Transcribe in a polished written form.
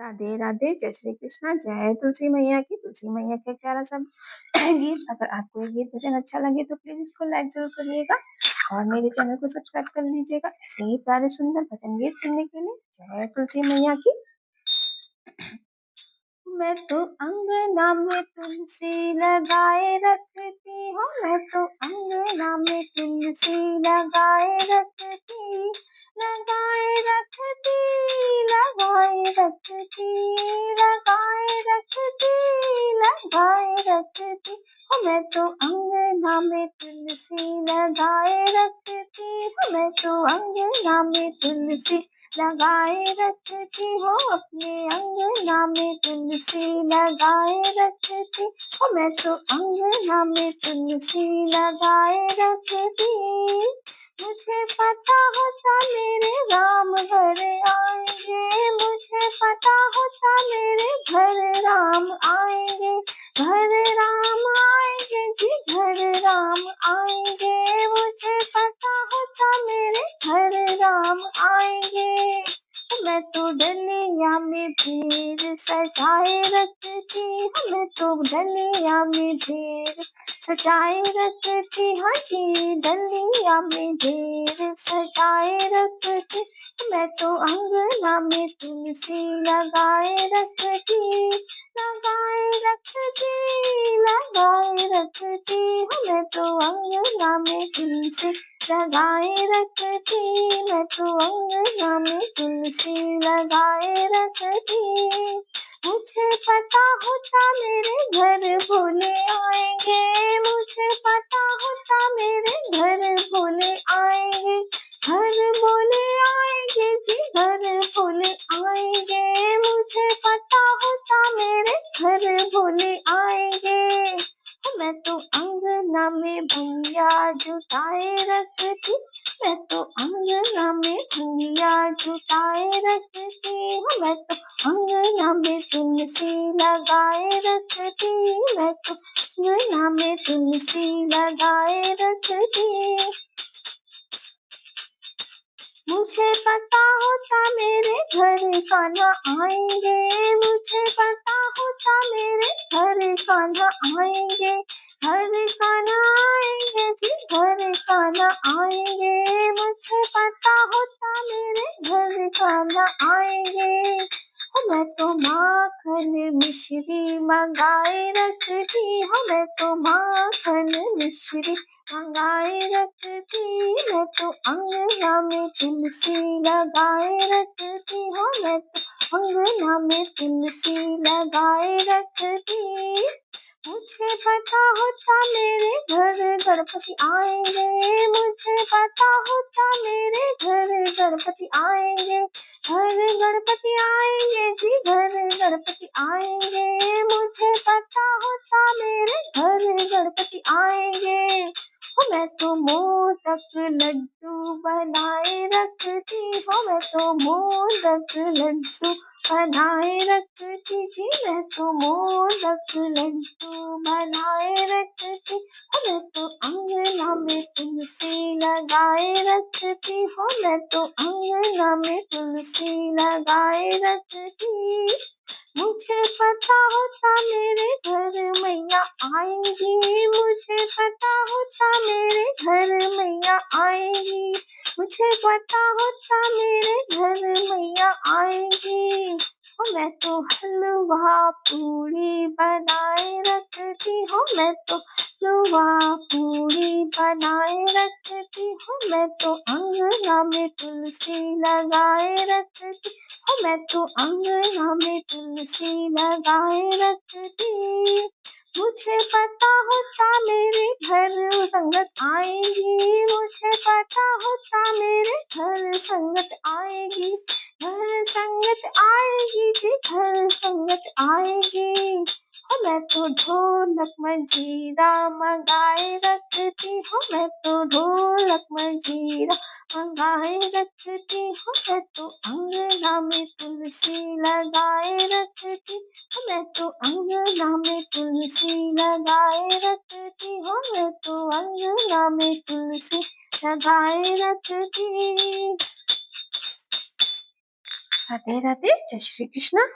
राधे राधे, जय श्री कृष्णा, जय तुलसी मैया की। तुलसी मैया का प्यारा सा गीत। अगर आपको ये गीत भजन अच्छा लगे तो प्लीज इसको लाइक जरूर करिएगा और मेरे चैनल को सब्सक्राइब कर लीजिएगा ऐसे ही प्यारे सुंदर भजन गीत सुनने के लिए। जय तुलसी मैया की। मैं तो अंगना में तुलसी लगाए रखती हूँ, मैं तो अंगना में तुलसी लगाए रखती, लगाए रखती, लगाए रखती, लगाए रखती, लगाए रखती हूँ। मैं तो अंगना में तुलसी लगाए रखती हूँ, मैं तो अंगना में तुलसी लगाए रखती हो, अपने अंगना में तुलसी लगाए रखती हो। मैं तो अंगना में तुलसी लगाए रखती। मुझे पता होता मेरे राम घर आएंगे, मुझे पता होता मेरे घर राम आएंगे, घर राम आएंगे जी, घर राम आएंगे। मुझे पता होता मेरे घर राम आएंगे। मैं तो डलिया में ढेर सजाए रखती हूँ, मैं तो डलिया में ढेर सजाए रखती हूँ जी, डलिया में ढेर सजाए रखती। मैं तो अंगना में तुलसी लगाए रखती, लगाए रखती, लगाए रखती हूँ। मैं तो अंगना में तुलसी लगाए रखती, मैं तो अंगना में तुलसी लगाए रखती। मुझे पता होता मेरे घर भोले आएंगे, मुझे पता होता मेरे घर भोले आएंगे, घर भोले आएंगे जी, घर भोले आएंगे। मुझे पता होता मेरे घर भोले आएंगे। मैं तो अंगना में भैया जुटाए रखती, मैं तो अंगना में भैया जुटाए रखती हूँ। मैं तो अंगना में तुलसी लगाए रखती, मैं तो अंगना में तुलसी लगाए रखती। मुझे पता होता मेरे घर कान्हा आएंगे, मुझे पता होता मेरे घर कान्हा आएंगे, घर कान्हा आएंगे जी, घर कान्हा आएंगे। मुझे पता होता मेरे घर कान्हा आएंगे। मैं तो माखन मिश्री मंगाए रखती हूँ, मैं तो माखन मिश्री मंगाए रखती। मैं तो अंगना में तुलसी लगाए रखती हूँ, मैं तो अंगना में तुलसी लगाए रखती। मुझे पता होता मेरे घर गणपति आएंगे, मुझे पता होता मेरे घर गणपति आएंगे, घर गणपति आएंगे जी, घर गणपति आएंगे। मुझे पता होता मेरे घर गणपति आएंगे। मैं तो मोदक लड्डू बनाए रखती हूँ, मैं तो मोदक लड्डू बनाए रखती जी, मैं तो मोदक लड्डू बनाए रखती हूँ। मैं तो अंगना में तुलसी लगाए रखती हूँ, मैं तो अंगना में तुलसी लगाए रखती। मुझे पता होता मेरे घर मैया आएंगी, मुझे पता होता मेरे घर मैया आएंगी, मुझे पता होता मेरे घर मैया आएंगी। मैं तो हलवा पूरी बनाए रखती हूँ, मैं तो हलवा पूरी बनाए रखती हूँ। मैं तो अंगना में तुलसी लगाए रखती हूँ, मैं तो अंगना में तुलसी लगाए रखती। मुझे पता होता मेरे घर संगत आएगी, मुझे पता होता मेरे घर संगत आएगी, घर संगत आएगी जी, घर संगत आएगी। मैं तो ढोलक मंजीरा मंगाए रखती हूँ, मैं तो ढोलक मंजीरा मंगाए रखती हूँ। मैं तो अंगना में तुलसी लगाए रखती हूँ, मैं तो अंगना में तुलसी लगाए रखती हूँ, मैं तो अंगना में तुलसी लगाए रखती। राधे राधे, जय श्री कृष्ण।